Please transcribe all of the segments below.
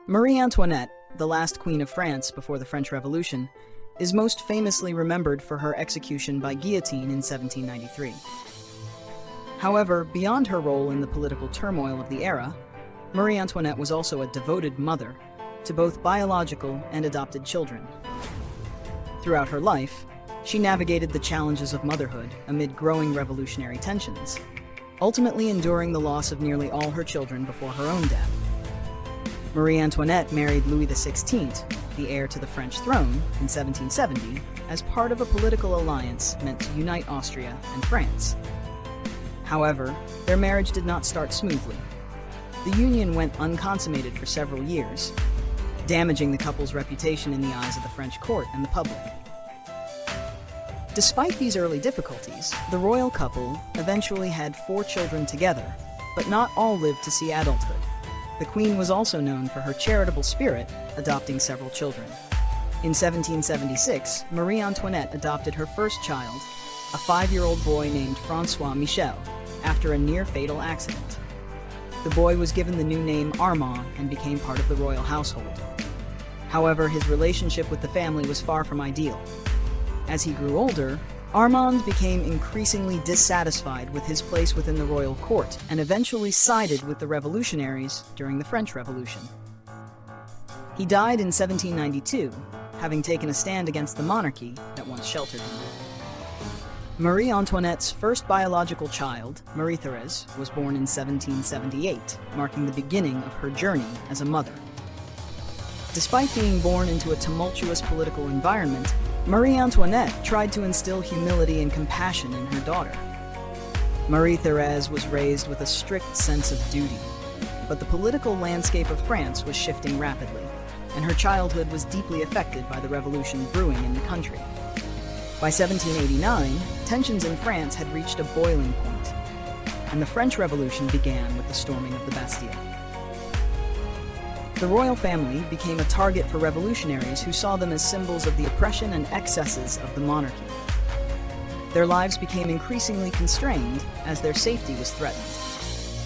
Marie Antoinette, the last queen of France before the French Revolution, is most famously remembered for her execution by guillotine in 1793. However, beyond her role in the political turmoil of the era, Marie Antoinette was also a devoted mother to both biological and adopted children. Throughout her life, she navigated the challenges of motherhood amid growing revolutionary tensions, ultimately enduring the loss of nearly all her children before her own death. Marie Antoinette married Louis XVI, the heir to the French throne, in 1770 as part of a political alliance meant to unite Austria and France. However, their marriage did not start smoothly. The union went unconsummated for several years, damaging the couple's reputation in the eyes of the French court and the public. Despite these early difficulties, the royal couple eventually had 4 children together, but not all lived to see adulthood. The queen was also known for her charitable spirit, adopting several children. In 1776, Marie Antoinette adopted her first child, a 5-year-old boy named François Michel, after a near-fatal accident. The boy was given the new name Armand and became part of the royal household. However, his relationship with the family was far from ideal. As he grew older, Armand became increasingly dissatisfied with his place within the royal court and eventually sided with the revolutionaries during the French Revolution. He died in 1792, having taken a stand against the monarchy that once sheltered him. Marie Antoinette's first biological child, Marie-Thérèse, was born in 1778, marking the beginning of her journey as a mother. Despite being born into a tumultuous political environment, Marie Antoinette tried to instill humility and compassion in her daughter. Marie-Thérèse was raised with a strict sense of duty, but the political landscape of France was shifting rapidly, and her childhood was deeply affected by the revolution brewing in the country. By 1789, tensions in France had reached a boiling point, and the French Revolution began with the storming of the Bastille. The royal family became a target for revolutionaries who saw them as symbols of the oppression and excesses of the monarchy. Their lives became increasingly constrained as their safety was threatened,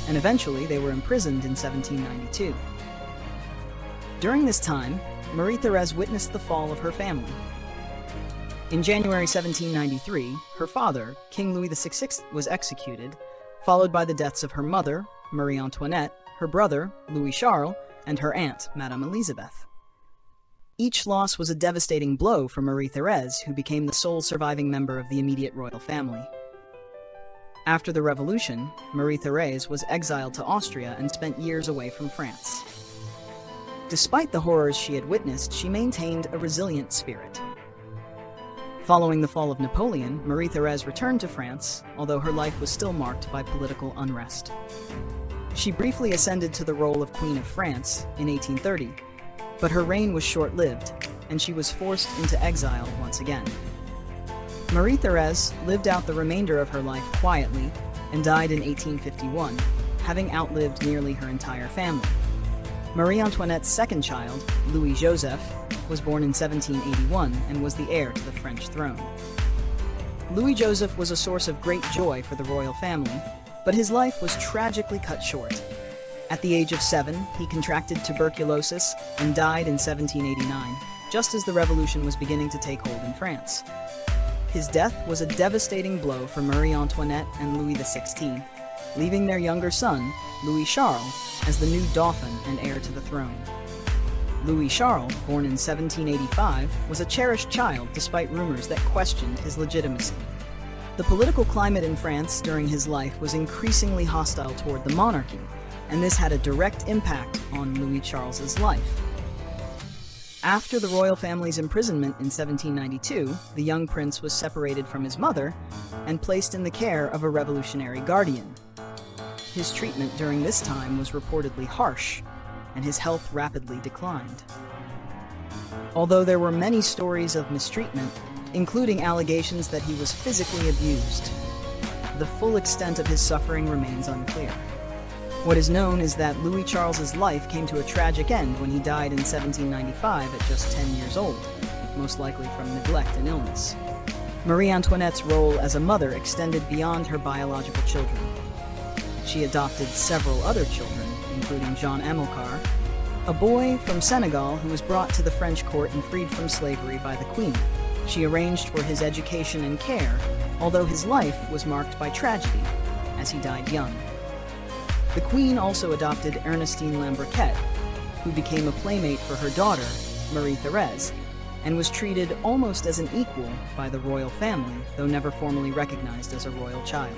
and eventually they were imprisoned in 1792. During this time, Marie-Thérèse witnessed the fall of her family. In January 1793, her father, King Louis XVI, was executed, followed by the deaths of her mother, Marie Antoinette, her brother, Louis Charles, and her aunt, Madame Elizabeth. Each loss was a devastating blow for Marie-Thérèse, who became the sole surviving member of the immediate royal family. After the revolution, Marie-Thérèse was exiled to Austria and spent years away from France. Despite the horrors she had witnessed, she maintained a resilient spirit. Following the fall of Napoleon, Marie-Thérèse returned to France, although her life was still marked by political unrest. She briefly ascended to the role of Queen of France in 1830, but her reign was short-lived, and she was forced into exile once again. Marie-Thérèse lived out the remainder of her life quietly and died in 1851, having outlived nearly her entire family. Marie Antoinette's second child, Louis-Joseph, was born in 1781 and was the heir to the French throne. Louis-Joseph was a source of great joy for the royal family, but his life was tragically cut short. At the age of 7, he contracted tuberculosis and died in 1789, just as the revolution was beginning to take hold in France. His death was a devastating blow for Marie Antoinette and Louis XVI, leaving their younger son, Louis Charles, as the new Dauphin and heir to the throne. Louis Charles, born in 1785, was a cherished child despite rumors that questioned his legitimacy. The political climate in France during his life was increasingly hostile toward the monarchy, and this had a direct impact on Louis Charles's life. After the royal family's imprisonment in 1792, the young prince was separated from his mother and placed in the care of a revolutionary guardian. His treatment during this time was reportedly harsh, and his health rapidly declined. Although there were many stories of mistreatment, including allegations that he was physically abused, the full extent of his suffering remains unclear. What is known is that Louis Charles's life came to a tragic end when he died in 1795 at just 10 years old, most likely from neglect and illness. Marie Antoinette's role as a mother extended beyond her biological children. She adopted several other children, including Jean Amilcar, a boy from Senegal who was brought to the French court and freed from slavery by the Queen. She arranged for his education and care, although his life was marked by tragedy, as he died young. The Queen also adopted Ernestine Lambriquet, who became a playmate for her daughter, Marie-Thérèse, and was treated almost as an equal by the royal family, though never formally recognized as a royal child.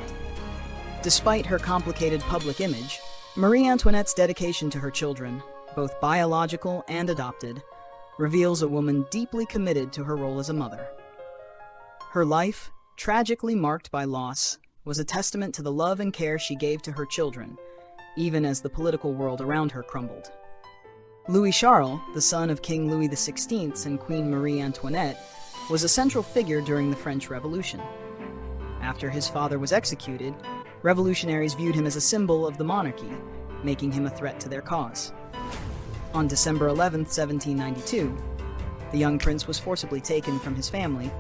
Despite her complicated public image, Marie Antoinette's dedication to her children, both biological and adopted, reveals a woman deeply committed to her role as a mother. Her life, tragically marked by loss, was a testament to the love and care she gave to her children, even as the political world around her crumbled. Louis Charles, the son of King Louis XVI and Queen Marie Antoinette, was a central figure during the French Revolution. After his father was executed, revolutionaries viewed him as a symbol of the monarchy, making him a threat to their cause. On December 11, 1792, the young prince was forcibly taken from his family,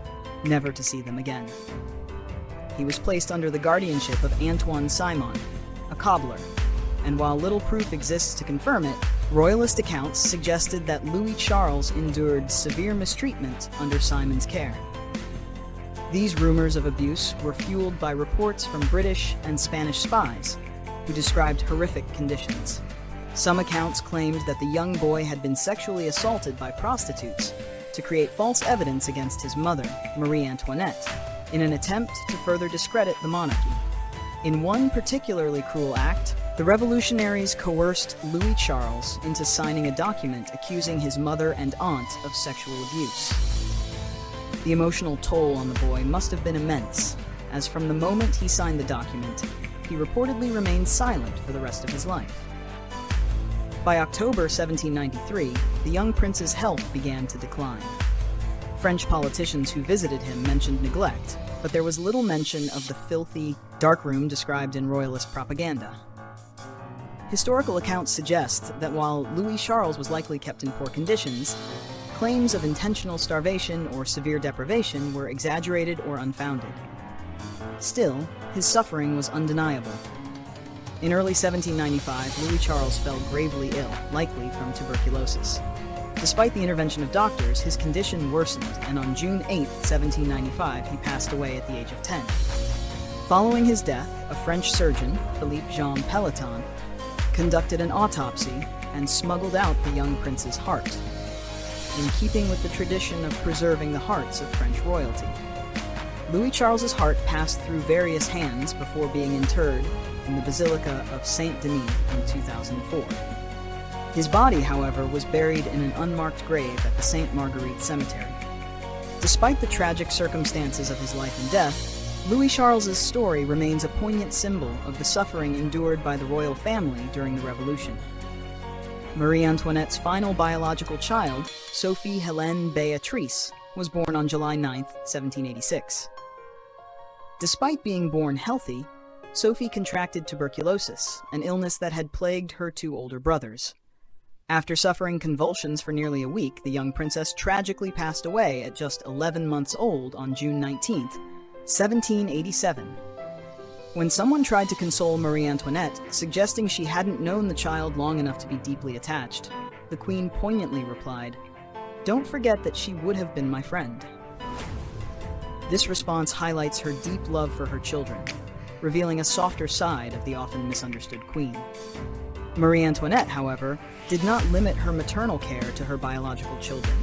never to see them again. He was placed under the guardianship of Antoine Simon, a cobbler, and while little proof exists to confirm it, royalist accounts suggested that Louis Charles endured severe mistreatment under Simon's care. These rumors of abuse were fueled by reports from British and Spanish spies, who described horrific conditions. Some accounts claimed that the young boy had been sexually assaulted by prostitutes to create false evidence against his mother, Marie Antoinette, in an attempt to further discredit the monarchy. In one particularly cruel act, the revolutionaries coerced Louis Charles into signing a document accusing his mother and aunt of sexual abuse. The emotional toll on the boy must have been immense, as from the moment he signed the document, he reportedly remained silent for the rest of his life. By October 1793, the young prince's health began to decline. French politicians who visited him mentioned neglect, but there was little mention of the filthy, dark room described in royalist propaganda. Historical accounts suggest that while Louis Charles was likely kept in poor conditions, claims of intentional starvation or severe deprivation were exaggerated or unfounded. Still, his suffering was undeniable. In early 1795, Louis Charles fell gravely ill, likely from tuberculosis. Despite the intervention of doctors, his condition worsened, and on June 8, 1795, he passed away at the age of 10. Following his death, a French surgeon, Philippe Jean Pelletan, conducted an autopsy and smuggled out the young prince's heart, in keeping with the tradition of preserving the hearts of French royalty. Louis Charles's heart passed through various hands before being interred in the Basilica of Saint-Denis in 2004. His body, however, was buried in an unmarked grave at the Sainte Marguerite Cemetery. Despite the tragic circumstances of his life and death, Louis Charles's story remains a poignant symbol of the suffering endured by the royal family during the Revolution. Marie Antoinette's final biological child, Sophie Hélène Béatrice, was born on July 9, 1786. Despite being born healthy, Sophie contracted tuberculosis, an illness that had plagued her two older brothers. After suffering convulsions for nearly a week, the young princess tragically passed away at just 11 months old on June 19, 1787. When someone tried to console Marie Antoinette, suggesting she hadn't known the child long enough to be deeply attached, the Queen poignantly replied, "Don't forget that she would have been my friend." This response highlights her deep love for her children, revealing a softer side of the often misunderstood Queen. Marie Antoinette, however, did not limit her maternal care to her biological children.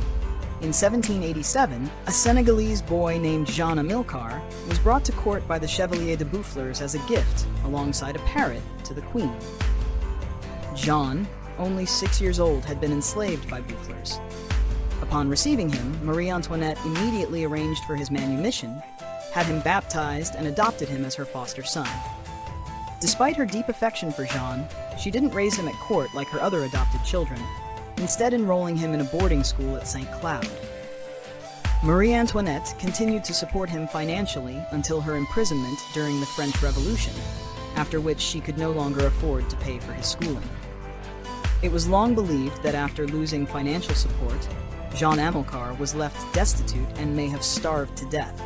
In 1787, a Senegalese boy named Jean Amilcar was brought to court by the Chevalier de Boufflers as a gift, alongside a parrot, to the Queen. Jean, only 6 years old, had been enslaved by Boufflers. Upon receiving him, Marie Antoinette immediately arranged for his manumission, had him baptized, and adopted him as her foster son. Despite her deep affection for Jean, she didn't raise him at court like her other adopted children, instead enrolling him in a boarding school at St. Cloud. Marie Antoinette continued to support him financially until her imprisonment during the French Revolution, after which she could no longer afford to pay for his schooling. It was long believed that after losing financial support, Jean Amilcar was left destitute and may have starved to death.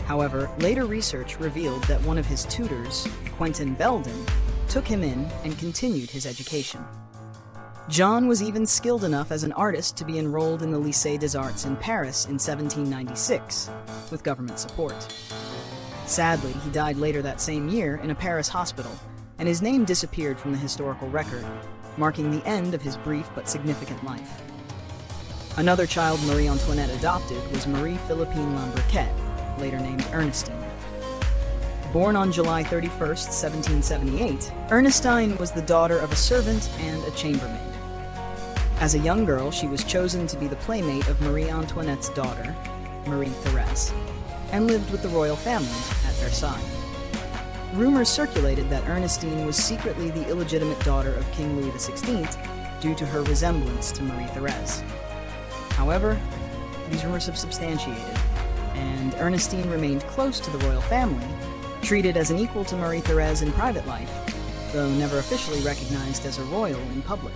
However, later research revealed that one of his tutors, Quentin Belden, took him in and continued his education. John was even skilled enough as an artist to be enrolled in the Lycée des Arts in Paris in 1796, with government support. Sadly, he died later that same year in a Paris hospital, and his name disappeared from the historical record, marking the end of his brief but significant life. Another child Marie Antoinette adopted was Marie Philippine Lambriquet, later named Ernestine. Born on July 31, 1778, Ernestine was the daughter of a servant and a chambermaid. As a young girl, she was chosen to be the playmate of Marie Antoinette's daughter, Marie Therese, and lived with the royal family at Versailles. Rumors circulated that Ernestine was secretly the illegitimate daughter of King Louis XVI due to her resemblance to Marie Therese. However, these rumors have substantiated, and Ernestine remained close to the royal family, treated as an equal to Marie Therese in private life, though never officially recognized as a royal in public.